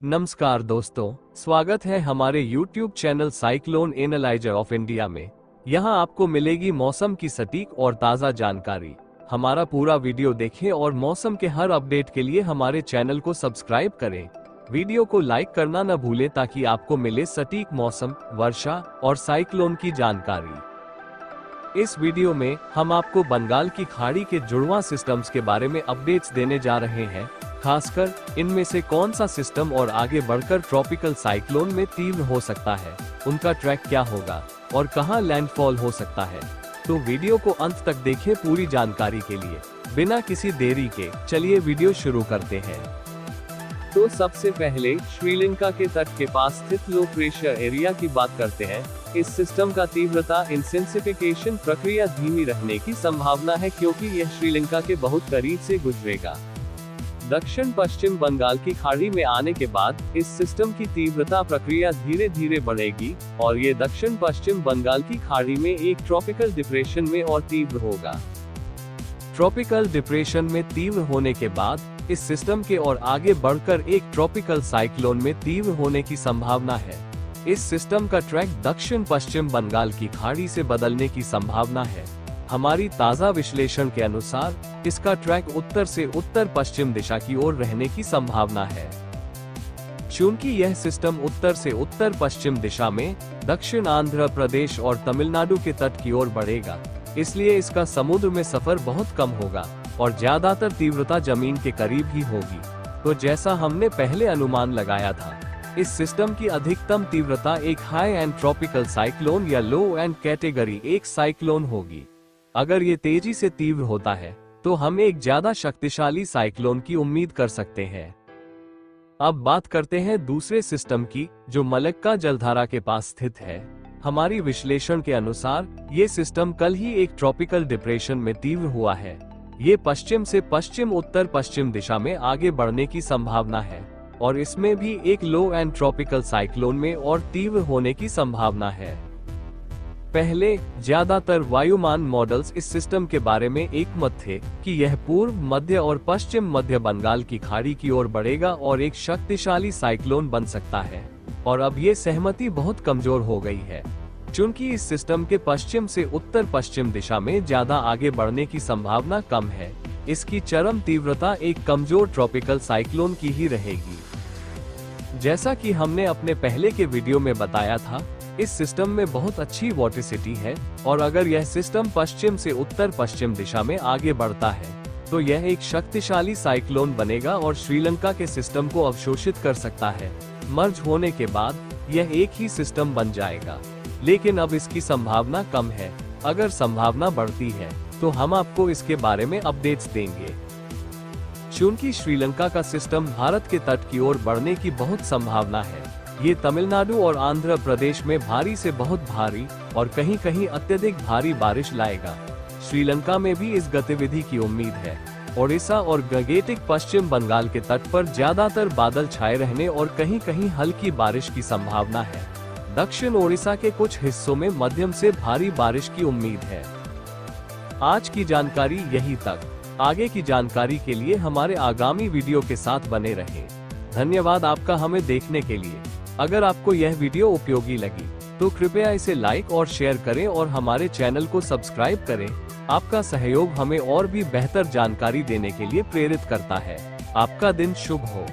नमस्कार दोस्तों, स्वागत है हमारे YouTube channel cyclone analyser of India में। यहाँ आपको मिलेगी मौसम की सटीक और ताज़ा जानकारी। हमारा पूरा वीडियो देखें और मौसम के हर अपडेट के लिए हमारे चैनल को सब्सक्राइब करें। वीडियो को लाइक करना न भूलें ताकि आपको मिले सटीक मौसम, वर्षा और साइक्लोन की जानकारी। इस वीडियो में हम आपको बंगाल की खाड़ी के जुड़वां सिस्टम्स के बारे में अपडेट्स देने जा रहे हैं, खासकर इनमें से कौन सा सिस्टम और आगे बढ़कर ट्रॉपिकल साइक्लोन में तीव्र हो सकता है, उनका ट्रैक क्या होगा और कहां लैंडफॉल हो सकता है। तो वीडियो को अंत तक देखें पूरी जानकारी के लिए। बिना किसी देरी के चलिए वीडियो शुरू करते हैं। तो सबसे पहले श्रीलंका के तट के पास स्थित लो प्रेशर एरिया की बात करते हैं। इस सिस्टम का तीव्रता इंटेंसिफिकेशन प्रक्रिया धीमी रहने की संभावना है क्योंकि यह श्रीलंका के बहुत करीब से गुजरेगा। दक्षिण पश्चिम बंगाल की खाड़ी में आने के बाद इस सिस्टम की तीव्रता प्रक्रिया धीरे धीरे बढ़ेगी और ये दक्षिण पश्चिम बंगाल की खाड़ी में एक ट्रॉपिकल डिप्रेशन में और तीव्र होगा। ट्रॉपिकल डिप्रेशन में तीव्र होने के बाद इस सिस्टम के और आगे बढ़कर एक ट्रॉपिकल साइक्लोन में तीव्र होने की संभावना है। इस सिस्टम का ट्रैक दक्षिण पश्चिम बंगाल की खाड़ी से बदलने की संभावना है। हमारी ताज़ा विश्लेषण के अनुसार इसका ट्रैक उत्तर से उत्तर पश्चिम दिशा की ओर रहने की संभावना है। चूंकि यह सिस्टम उत्तर से उत्तर पश्चिम दिशा में दक्षिण आंध्र प्रदेश और तमिलनाडु के तट की ओर बढ़ेगा, इसलिए इसका समुद्र में सफर बहुत कम होगा और ज्यादातर तीव्रता जमीन के करीब ही होगी। तो जैसा हमने पहले अनुमान लगाया था, इस सिस्टम की अधिकतम तीव्रता एक हाई एंड ट्रॉपिकल साइक्लोन या लो एंड कैटेगरी एक साइक्लोन होगी। अगर ये तेजी से तीव्र होता है तो हम एक ज्यादा शक्तिशाली साइक्लोन की उम्मीद कर सकते हैं। अब बात करते हैं दूसरे सिस्टम की, जो मलक्का जलधारा के पास स्थित है। हमारी विश्लेषण के अनुसार ये सिस्टम कल ही एक ट्रॉपिकल डिप्रेशन में तीव्र हुआ है। ये पश्चिम से पश्चिम उत्तर पश्चिम दिशा में आगे बढ़ने की संभावना है और इसमें भी एक लो एंड ट्रॉपिकल साइक्लोन में और तीव्र होने की संभावना है। पहले ज्यादातर वायुमान मॉडल्स इस सिस्टम के बारे में एकमत थे कि यह पूर्व, मध्य और पश्चिम मध्य बंगाल की खाड़ी की ओर बढ़ेगा और एक शक्तिशाली साइक्लोन बन सकता है, और अब ये सहमति बहुत कमजोर हो गई है। चूंकि इस सिस्टम के पश्चिम से उत्तर पश्चिम दिशा में ज्यादा आगे बढ़ने की संभावना कम है, इसकी चरम तीव्रता एक कमजोर ट्रॉपिकल साइक्लोन की ही रहेगी। जैसा कि हमने अपने पहले के वीडियो में बताया था, इस सिस्टम में बहुत अच्छी वॉर्टिसिटी है और अगर यह सिस्टम पश्चिम से उत्तर पश्चिम दिशा में आगे बढ़ता है तो यह एक शक्तिशाली साइक्लोन बनेगा और श्रीलंका के सिस्टम को अवशोषित कर सकता है। मर्ज होने के बाद यह एक ही सिस्टम बन जाएगा, लेकिन अब इसकी संभावना कम है। अगर संभावना बढ़ती है तो हम आपको इसके बारे में अपडेट्स देंगे। चूंकि श्रीलंका का सिस्टम भारत के तट की ओर बढ़ने की बहुत संभावना है, ये तमिलनाडु और आंध्र प्रदेश में भारी से बहुत भारी और कहीं कहीं अत्यधिक भारी बारिश लाएगा। श्रीलंका में भी इस गतिविधि की उम्मीद है। ओडिशा और गगेटिक पश्चिम बंगाल के तट पर ज्यादातर बादल छाए रहने और कहीं कहीं हल्की बारिश की संभावना है। दक्षिण ओडिशा के कुछ हिस्सों में मध्यम से भारी बारिश की उम्मीद है। आज की जानकारी यही तक। आगे की जानकारी के लिए हमारे आगामी वीडियो के साथ बने रहें। धन्यवाद आपका हमें देखने के लिए। अगर आपको यह वीडियो उपयोगी लगी तो कृपया इसे लाइक और शेयर करें और हमारे चैनल को सब्सक्राइब करें। आपका सहयोग हमें और भी बेहतर जानकारी देने के लिए प्रेरित करता है। आपका दिन शुभ हो।